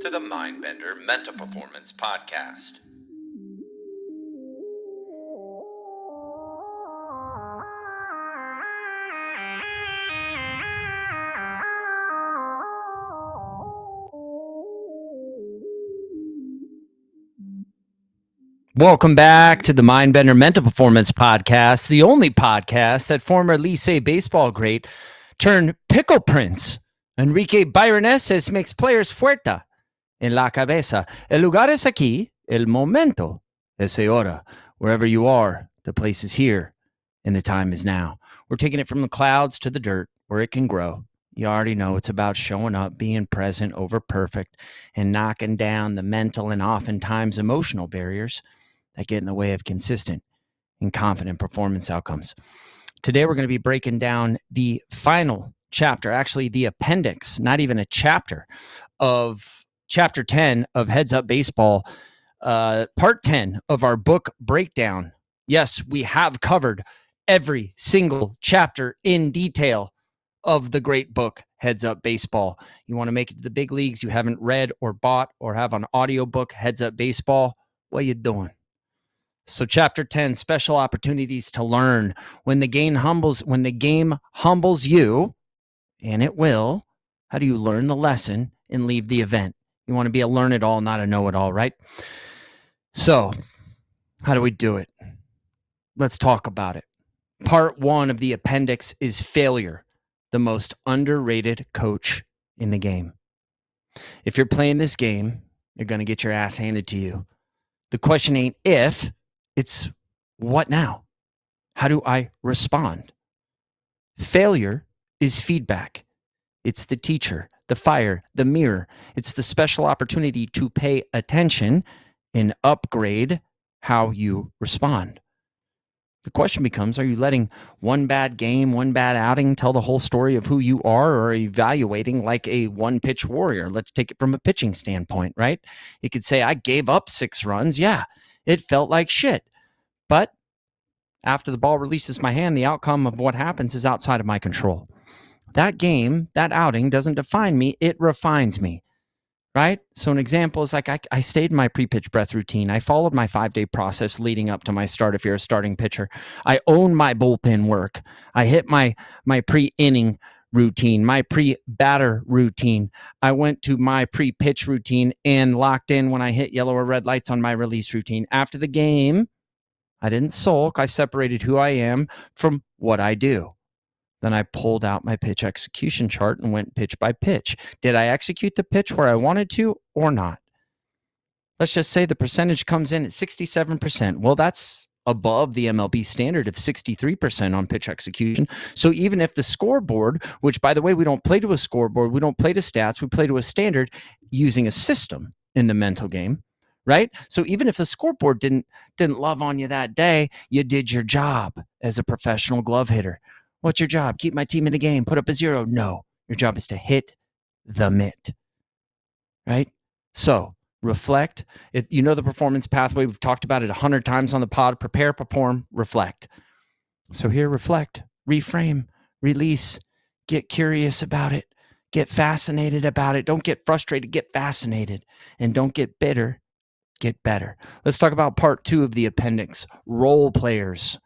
to the Mindbender Mental Performance Podcast. Welcome back to the Mindbender Mental Performance Podcast, the only podcast that former Licey baseball great turned pickle prince Enrique Byroneses makes players fuerte en la cabeza. El lugar es aquí, el momento es ahora. Wherever you are, the place is here, and the time is now. We're taking it from the clouds to the dirt where it can grow. You already know it's about showing up, being present over perfect, and knocking down the mental and oftentimes emotional barriers that get in the way of consistent and confident performance outcomes. Today, we're going to be breaking down the final chapter, actually the appendix, not even a chapter, of chapter 10 of Heads Up Baseball, part 10 of our book breakdown. Yes, we have covered every single chapter in detail of the great book, Heads Up Baseball. You want to make it to the big leagues, you haven't read or bought or have an audiobook, Heads Up Baseball, what are you doing? So chapter 10, special opportunities to learn. When the game humbles you, and it will, how do you learn the lesson and leave the event? You want to be a learn-it-all, not a know-it-all, right? So how do we do it? Let's talk about it. Part 1 of the appendix is failure, the most underrated coach in the game. If you're playing this game, you're going to get your ass handed to you. The question ain't if, it's what now? How do I respond? Failure is feedback. It's the teacher, the fire, the mirror. It's the special opportunity to pay attention and upgrade how you respond. The question becomes, are you letting one bad game, one bad outing tell the whole story of who you are, or are you evaluating like a one-pitch warrior? Let's take it from a pitching standpoint, right? You could say, I gave up 6 runs. Yeah, it felt like shit. But after the ball releases my hand, the outcome of what happens is outside of my control. That game, that outing doesn't define me. It refines me, right? So an example is like I stayed in my pre-pitch breath routine. I followed my 5-day process leading up to my start if you're a starting pitcher. I own my bullpen work. I hit my pre-inning routine, my pre-batter routine. I went to my pre-pitch routine and locked in when I hit yellow or red lights on my release routine. After the game, I didn't sulk. I separated who I am from what I do. Then I pulled out my pitch execution chart and went pitch by pitch. Did I execute the pitch where I wanted to or not? Let's just say the percentage comes in at 67%. Well, that's above the MLB standard of 63% on pitch execution. So even if the scoreboard, which by the way, we don't play to a scoreboard, we don't play to stats, we play to a standard using a system in the mental game, right? So even if the scoreboard didn't love on you that day, you did your job as a professional glove hitter. What's your job? Keep my team in the game, put up a 0. No, your job is to hit the mitt, right? So reflect. You know the performance pathway. We've talked about it 100 times on the pod. Prepare, perform, reflect. So here, reflect, reframe, release, get curious about it, get fascinated about it. Don't get frustrated, get fascinated, and don't get bitter, get better. Let's talk about part 2 of the appendix, role players,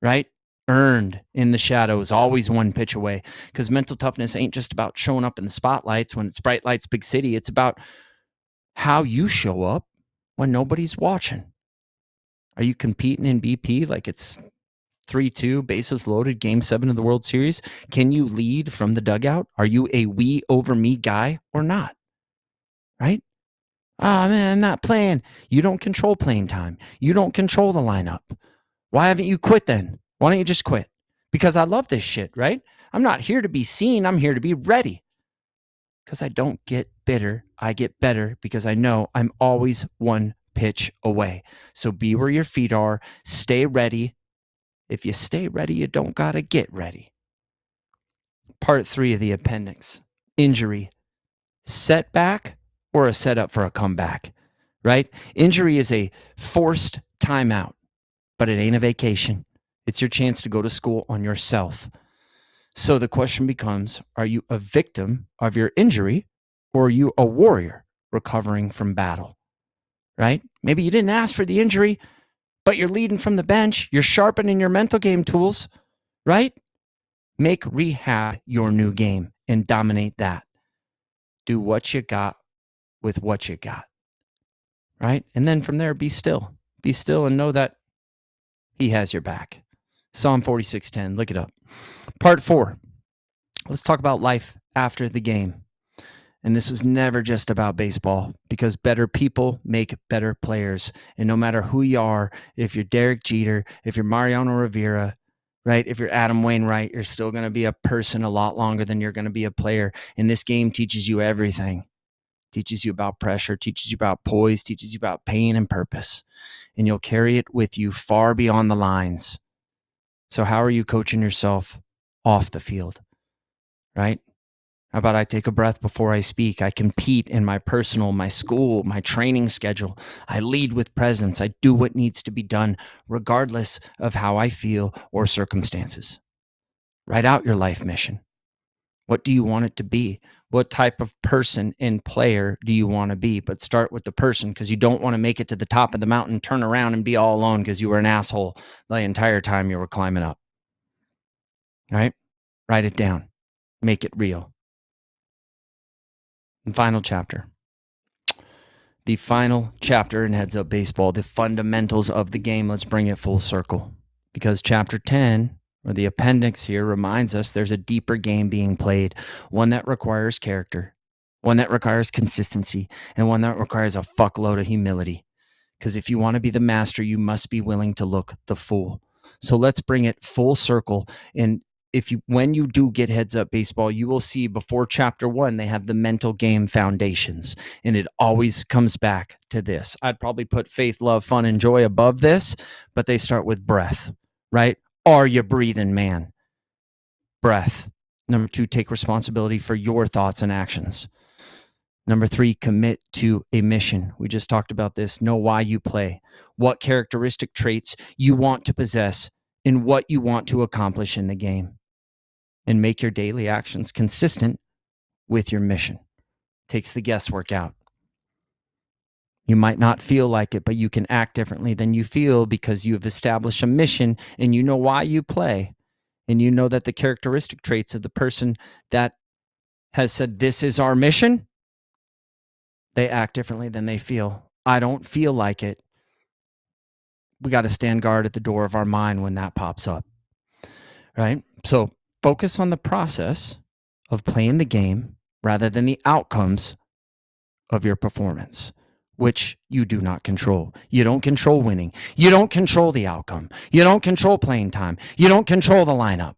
right? Earned in the shadows, always one pitch away, because mental toughness ain't just about showing up in the spotlights when it's bright lights, big city. It's about how you show up when nobody's watching. Are you competing in BP like it's 3-2, bases loaded, game 7 of the World Series? Can you lead from the dugout? Are you a we over me guy or not? Right? Oh, man, I'm not playing. You don't control playing time. You don't control the lineup. Why haven't you quit then? Why don't you just quit? Because I love this shit, right? I'm not here to be seen. I'm here to be ready. Because I don't get bitter. I get better because I know I'm always one pitch away. So be where your feet are. Stay ready. If you stay ready, you don't got to get ready. Part 3 of the appendix. Injury. Setback or a setup for a comeback, right? Injury is a forced timeout, but it ain't a vacation. It's your chance to go to school on yourself. So the question becomes, are you a victim of your injury or are you a warrior recovering from battle, right? Maybe you didn't ask for the injury, but you're leading from the bench. You're sharpening your mental game tools, right? Make rehab your new game and dominate that. Do what you got with what you got, right? And then from there, be still. Be still and know that he has your back. Psalm 46:10, look it up. Part 4, let's talk about life after the game. And this was never just about baseball, because better people make better players. And no matter who you are, if you're Derek Jeter, if you're Mariano Rivera, right? If you're Adam Wainwright, you're still going to be a person a lot longer than you're going to be a player. And this game teaches you everything. Teaches you about pressure, teaches you about poise, teaches you about pain and purpose. And you'll carry it with you far beyond the lines. So how are you coaching yourself off the field, right? How about I take a breath before I speak? I compete in my personal, my school, my training schedule. I lead with presence. I do what needs to be done, regardless of how I feel or circumstances. Write out your life mission. What do you want it to be? What type of person and player do you want to be? But start with the person, because you don't want to make it to the top of the mountain, turn around and be all alone because you were an asshole the entire time you were climbing up. All right? Write it down. Make it real. And final chapter. The final chapter in Heads Up Baseball, the fundamentals of the game. Let's bring it full circle, because chapter 10, or the appendix here, reminds us there's a deeper game being played, one that requires character, one that requires consistency, and one that requires a fuckload of humility. Because if you want to be the master, you must be willing to look the fool. So let's bring it full circle. And when you do get Heads Up Baseball, you will see before chapter 1, they have the mental game foundations, and it always comes back to this. I'd probably put faith, love, fun, and joy above this, but they start with breath, right? Are you breathing, man? Breath. Number 2, take responsibility for your thoughts and actions. Number 3, commit to a mission. We just talked about this. Know why you play, what characteristic traits you want to possess, and what you want to accomplish in the game. And make your daily actions consistent with your mission. Takes the guesswork out. You might not feel like it, but you can act differently than you feel because you have established a mission and you know why you play. And you know that the characteristic traits of the person that has said, this is our mission, they act differently than they feel. I don't feel like it. We got to stand guard at the door of our mind when that pops up, right? So focus on the process of playing the game rather than the outcomes of your performance, which you do not control. You don't control winning. You don't control the outcome. You don't control playing time. You don't control the lineup.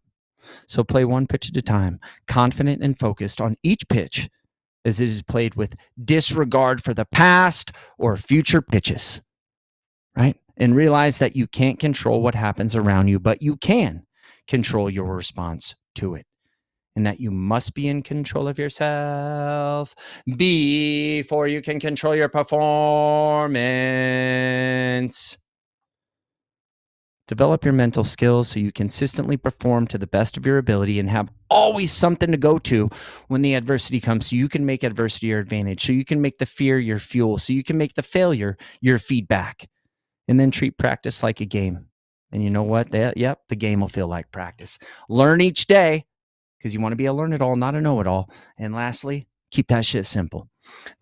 So play one pitch at a time, confident and focused on each pitch as it is played with disregard for the past or future pitches, right? And realize that you can't control what happens around you, but you can control your response to it. And that you must be in control of yourself before you can control your performance. Develop your mental skills so you consistently perform to the best of your ability and have always something to go to when the adversity comes, so you can make adversity your advantage, so you can make the fear your fuel, so you can make the failure your feedback, and then treat practice like a game. And you know what? The game will feel like practice. Learn each day, because you want to be a learn-it-all, not a know-it-all. And lastly, keep that shit simple.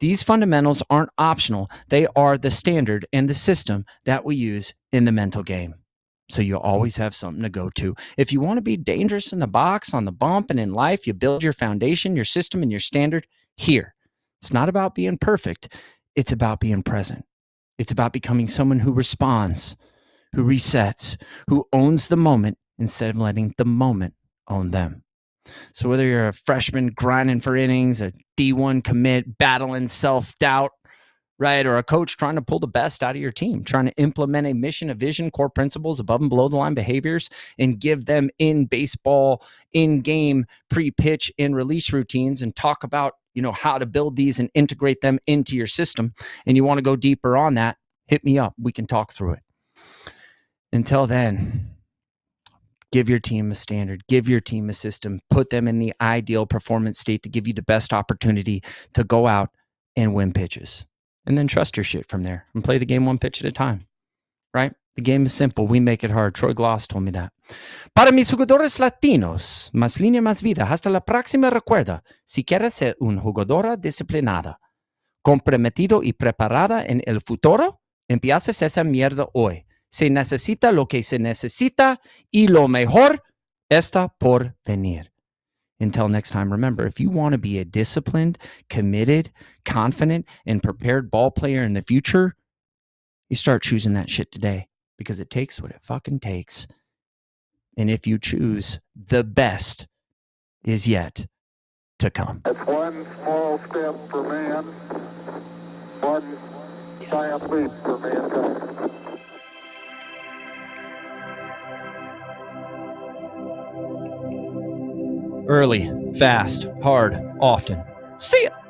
These fundamentals aren't optional. They are the standard and the system that we use in the mental game. So you always have something to go to. If you want to be dangerous in the box, on the bump, and in life, you build your foundation, your system, and your standard here. It's not about being perfect. It's about being present. It's about becoming someone who responds, who resets, who owns the moment instead of letting the moment own them. So whether you're a freshman grinding for innings, a D1 commit, battling self-doubt, right, or a coach trying to pull the best out of your team, trying to implement a mission, a vision, core principles, above and below the line behaviors, and give them in baseball, in-game, pre-pitch, and release routines, and talk about, how to build these and integrate them into your system, and you want to go deeper on that, hit me up. We can talk through it. Until then, give your team a standard, give your team a system, put them in the ideal performance state to give you the best opportunity to go out and win pitches. And then trust your shit from there and play the game one pitch at a time, right? The game is simple. We make it hard. Troy Gloss told me that. Para mis jugadores latinos, más línea, más vida. Hasta la próxima. Recuerda, si quieres ser una jugadora disciplinada, comprometido y preparada en el futuro, empiezas esa mierda hoy. Se necesita lo que se necesita y lo mejor está por venir. Until next time, remember, if you want to be a disciplined, committed, confident, and prepared ball player in the future, you start choosing that shit today because it takes what it fucking takes. And if you choose, the best is yet to come. That's one small step for man, one giant leap for mankind. Early, fast, hard, often. See ya.